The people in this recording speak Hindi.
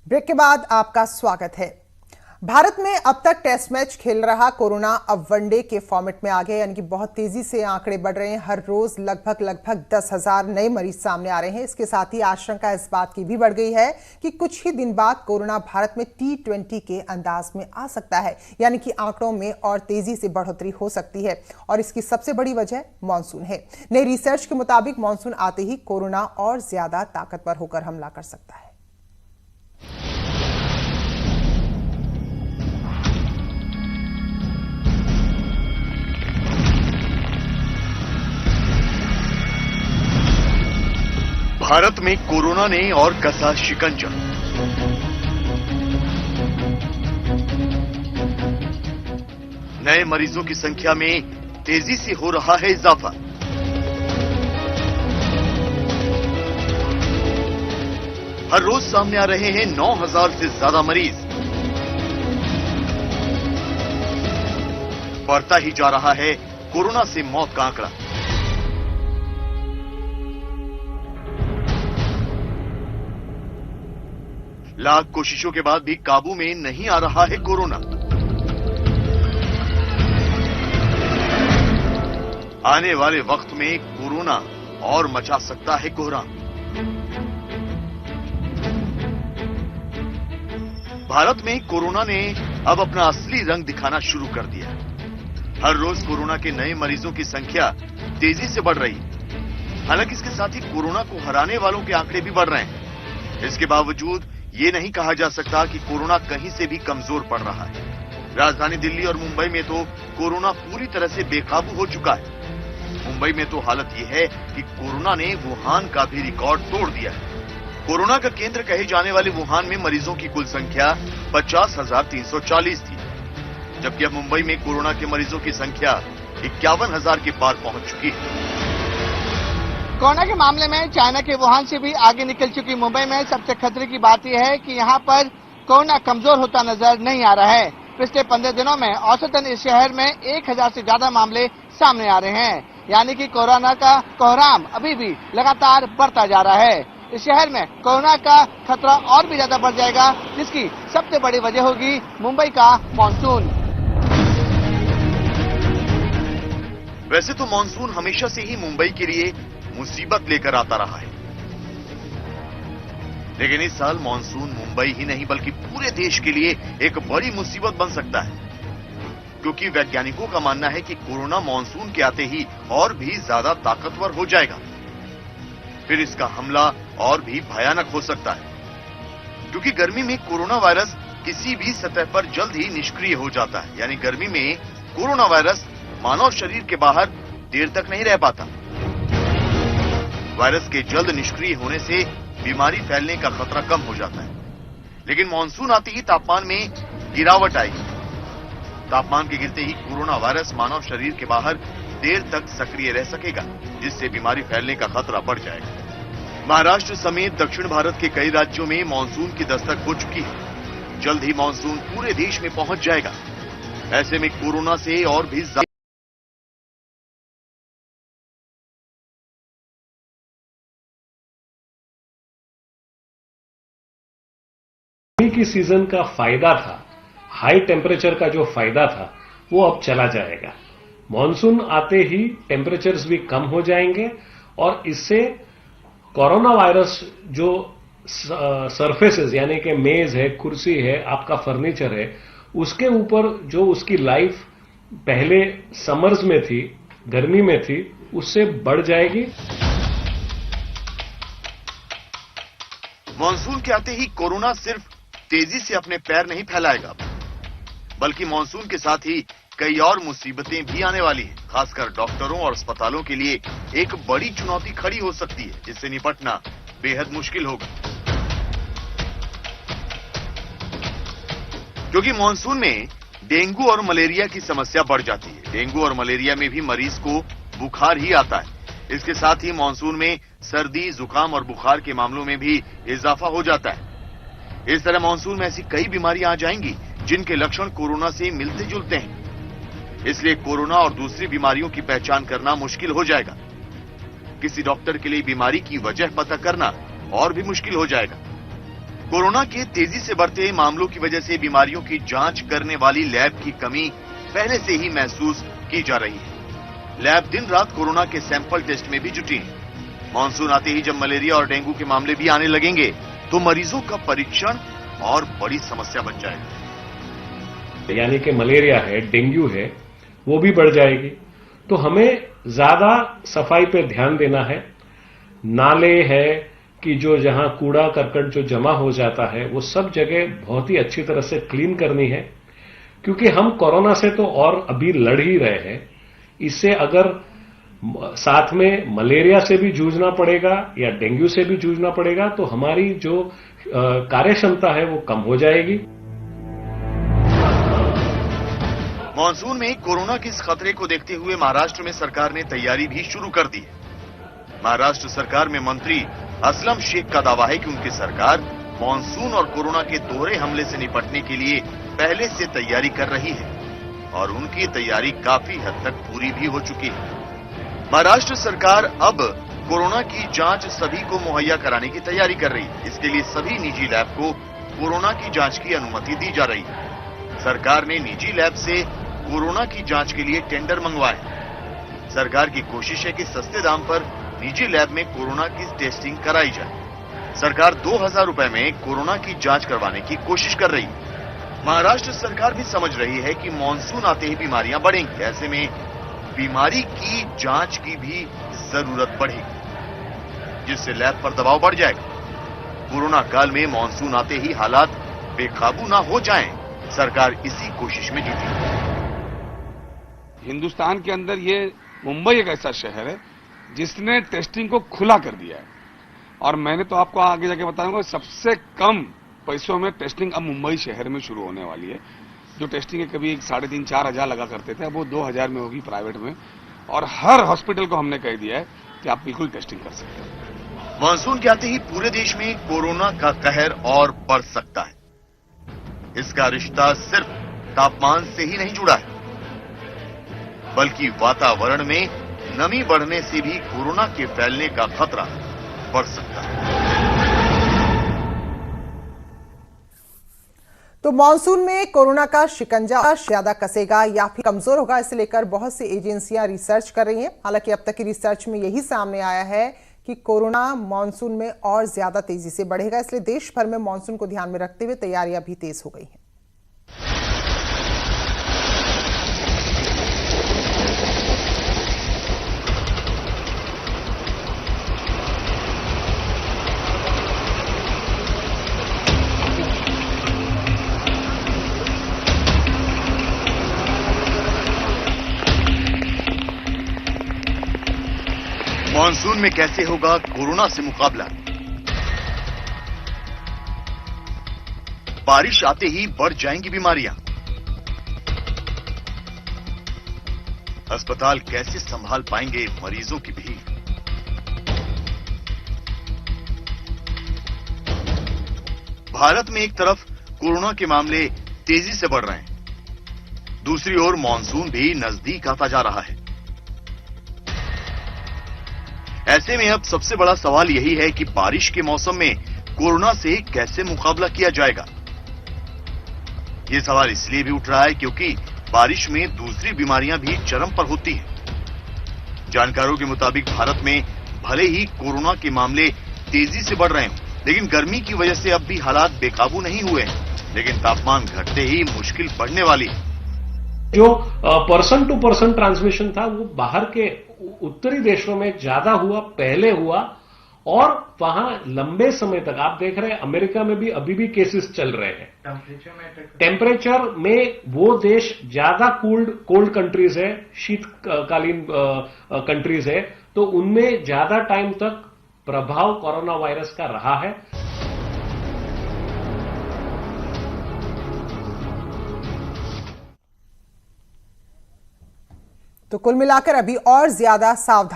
ब्रेक के बाद आपका स्वागत है। भारत में अब तक टेस्ट मैच खेल रहा कोरोना अब वनडे के फॉर्मेट में आ गया, यानी कि बहुत तेजी से आंकड़े बढ़ रहे हैं। हर रोज लगभग 10,000 नए मरीज सामने आ रहे हैं। इसके साथ ही आशंका इस बात की भी बढ़ गई है कि कुछ ही दिन बाद कोरोना भारत में T20 के अंदाज में आ सकता है, यानी कि आंकड़ों में और तेजी से बढ़ोतरी हो सकती है। और इसकी सबसे बड़ी वजह मानसून है। नई रिसर्च के मुताबिक मानसून आते ही कोरोना और ज्यादा ताकतवर होकर हमला कर सकता है। भारत में कोरोना ने और कसा शिकंजा। नए मरीजों की संख्या में तेजी से हो रहा है इजाफा। हर रोज सामने आ रहे हैं 9,000 से ज्यादा मरीज। बढ़ता ही जा रहा है कोरोना से मौत का आंकड़ा। लाख कोशिशों के बाद भी काबू में नहीं आ रहा है कोरोना। आने वाले वक्त में कोरोना और मचा सकता है कोहराम। भारत में कोरोना ने अब अपना असली रंग दिखाना शुरू कर दिया। हर रोज कोरोना के नए मरीजों की संख्या तेजी से बढ़ रही है। हालांकि इसके साथ ही कोरोना को हराने वालों के आंकड़े भी बढ़ रहे हैं। इसके बावजूद ये नहीं कहा जा सकता कि कोरोना कहीं से भी कमजोर पड़ रहा है। राजधानी दिल्ली और मुंबई में तो कोरोना पूरी तरह से बेकाबू हो चुका है। मुंबई में तो हालत यह है कि कोरोना ने वुहान का भी रिकॉर्ड तोड़ दिया है। कोरोना का केंद्र कहे जाने वाले वुहान में मरीजों की कुल संख्या 50,340 थी, जबकि अब मुंबई में कोरोना के मरीजों की संख्या 51,000 के पार पहुंच चुकी है। कोरोना के मामले में चाइना के वुहान से भी आगे निकल चुकी मुंबई में सबसे खतरे की बात यह है कि यहाँ पर कोरोना कमजोर होता नजर नहीं आ रहा है। पिछले 15 दिनों में औसतन इस शहर में 1,000 से ज्यादा मामले सामने आ रहे हैं, यानी कि कोरोना का कोहराम अभी भी लगातार बढ़ता जा रहा है। इस शहर में कोरोना का खतरा और भी ज्यादा बढ़ जाएगा, जिसकी सबसे बड़ी वजह होगी मुंबई का मानसून। वैसे तो मानसून हमेशा से ही मुंबई के लिए मुसीबत लेकर आता रहा है, लेकिन इस साल मानसून मुंबई ही नहीं बल्कि पूरे देश के लिए एक बड़ी मुसीबत बन सकता है, क्योंकि वैज्ञानिकों का मानना है कि कोरोना मानसून के आते ही और भी ज्यादा ताकतवर हो जाएगा। फिर इसका हमला और भी भयानक हो सकता है, क्योंकि गर्मी में कोरोना वायरस किसी भी सतह पर जल्द ही निष्क्रिय हो जाता है। यानी गर्मी में कोरोना वायरस मानव शरीर के बाहर देर तक नहीं रह पाता। वायरस के जल्द निष्क्रिय होने से बीमारी फैलने का खतरा कम हो जाता है। लेकिन मानसून आते ही तापमान में गिरावट आएगी। तापमान के गिरते ही कोरोना वायरस मानव शरीर के बाहर देर तक सक्रिय रह सकेगा, जिससे बीमारी फैलने का खतरा बढ़ जाएगा। महाराष्ट्र समेत दक्षिण भारत के कई राज्यों में मानसून की दस्तक हो चुकी है। जल्द ही मानसून पूरे देश में पहुंच जाएगा। ऐसे में कोरोना से और भी की सीजन का फायदा था, हाई टेम्परेचर का जो फायदा था वो अब चला जाएगा। मॉनसून आते ही टेम्परेचर्स भी कम हो जाएंगे और इससे कोरोना वायरस जो सरफेसेस यानी कि मेज है, कुर्सी है, आपका फर्नीचर है, उसके ऊपर जो उसकी लाइफ पहले समर्स में थी, गर्मी में थी, उससे बढ़ जाएगी। मानसून के आते ही कोरोना सिर्फ तेजी से अपने पैर नहीं फैलाएगा, बल्कि मानसून के साथ ही कई और मुसीबतें भी आने वाली हैं। खासकर डॉक्टरों और अस्पतालों के लिए एक बड़ी चुनौती खड़ी हो सकती है, जिससे निपटना बेहद मुश्किल होगा। क्योंकि मानसून में डेंगू और मलेरिया की समस्या बढ़ जाती है। डेंगू और मलेरिया में भी मरीज को बुखार ही आता है। इसके साथ ही मानसून में सर्दी, जुकाम और बुखार के मामलों में भी इजाफा हो जाता है। इस तरह मानसून में ऐसी कई बीमारियां आ जाएंगी जिनके लक्षण कोरोना से मिलते जुलते हैं। इसलिए कोरोना और दूसरी बीमारियों की पहचान करना मुश्किल हो जाएगा। किसी डॉक्टर के लिए बीमारी की वजह पता करना और भी मुश्किल हो जाएगा। कोरोना के तेजी से बढ़ते मामलों की वजह से बीमारियों की जांच करने वाली लैब की कमी पहले से ही महसूस की जा रही है। लैब दिन रात कोरोना के सैंपल टेस्ट में भी जुटी है। मानसून आते ही जब मलेरिया और डेंगू के मामले भी आने लगेंगे तो मरीजों का परीक्षण और बड़ी समस्या बन जाएगा। यानी कि मलेरिया है, डेंगू है, वो भी बढ़ जाएगी। तो हमें ज्यादा सफाई पे ध्यान देना है। नाले है कि जो जहां कूड़ा करकट जो जमा हो जाता है वो सब जगह बहुत ही अच्छी तरह से क्लीन करनी है, क्योंकि हम कोरोना से तो और अभी लड़ ही रहे हैं। इससे अगर साथ में मलेरिया से भी जूझना पड़ेगा या डेंगू से भी जूझना पड़ेगा तो हमारी जो कार्य क्षमता है वो कम हो जाएगी। मानसून में कोरोना के इस खतरे को देखते हुए महाराष्ट्र में सरकार ने तैयारी भी शुरू कर दी है। महाराष्ट्र सरकार में मंत्री असलम शेख का दावा है कि उनकी सरकार मानसून और कोरोना के दोहरे हमले से निपटने के लिए पहले से तैयारी कर रही है और उनकी तैयारी काफी हद तक पूरी भी हो चुकी है। महाराष्ट्र सरकार अब कोरोना की जांच सभी को मुहैया कराने की तैयारी कर रही है। इसके लिए सभी निजी लैब को कोरोना की जांच की अनुमति दी जा रही है। सरकार ने निजी लैब से कोरोना की जांच के लिए टेंडर मंगवाए। सरकार की कोशिश है कि सस्ते दाम पर निजी लैब में कोरोना की टेस्टिंग कराई जाए। सरकार 2000 रुपए में कोरोना की जांच करवाने की कोशिश कर रही है। महाराष्ट्र सरकार भी समझ रही है कि मानसून आते ही बीमारियां बढ़ेंगी। ऐसे में बीमारी की जांच की भी जरूरत बढ़ेगी, जिससे लैब पर दबाव बढ़ जाएगा। कोरोना काल में मानसून आते ही हालात बेकाबू ना हो जाएं, सरकार इसी कोशिश में जुटी है। हिंदुस्तान के अंदर ये मुंबई एक ऐसा शहर है जिसने टेस्टिंग को खुला कर दिया है, और मैंने तो आपको आगे जाके बताऊंगा सबसे कम पैसों में टेस्टिंग अब मुंबई शहर में शुरू होने वाली है। जो टेस्टिंग कभी 3,500-4 हजार लगा करते थे, अब वो 2,000 में होगी प्राइवेट में, और हर हॉस्पिटल को हमने कह दिया है कि आप बिल्कुल टेस्टिंग कर सकते हैं। मानसून के आते ही पूरे देश में कोरोना का कहर और बढ़ सकता है। इसका रिश्ता सिर्फ तापमान से ही नहीं जुड़ा है, बल्कि वातावरण में नमी बढ़ने से भी कोरोना के फैलने का खतरा बढ़ सकता है। तो मानसून में कोरोना का शिकंजा ज्यादा कसेगा या फिर कमजोर होगा, इसे लेकर बहुत सी एजेंसियां रिसर्च कर रही हैं। हालांकि अब तक की रिसर्च में यही सामने आया है कि कोरोना मानसून में और ज्यादा तेजी से बढ़ेगा, इसलिए देश भर में मानसून को ध्यान में रखते हुए तैयारियां भी तेज हो गई हैं। मानसून में कैसे होगा कोरोना से मुकाबला? बारिश आते ही बढ़ जाएंगी बीमारियां। अस्पताल कैसे संभाल पाएंगे मरीजों की भीड़? भारत में एक तरफ कोरोना के मामले तेजी से बढ़ रहे हैं, दूसरी ओर मानसून भी नजदीक आता जा रहा है। ऐसे में अब सबसे बड़ा सवाल यही है कि बारिश के मौसम में कोरोना से कैसे मुकाबला किया जाएगा। यह सवाल इसलिए भी उठ रहा है क्योंकि बारिश में दूसरी बीमारियां भी चरम पर होती हैं। जानकारों के मुताबिक भारत में भले ही कोरोना के मामले तेजी से बढ़ रहे हों, लेकिन गर्मी की वजह से अब भी हालात बेकाबू नहीं हुए हैं। लेकिन तापमान घटते ही मुश्किल बढ़ने वाली है। जो पर्सन टू पर्सन ट्रांसमिशन था वो बाहर के उत्तरी देशों में ज्यादा हुआ, पहले हुआ, और वहां लंबे समय तक आप देख रहे हैं अमेरिका में भी अभी भी केसेस चल रहे हैं। टेम्परेचर में वो देश ज्यादा कोल्ड कंट्रीज है, शीतकालीन कंट्रीज है, तो उनमें ज्यादा टाइम तक प्रभाव कोरोना वायरस का रहा है। तो कुल मिलाकर अभी और ज्यादा सावधान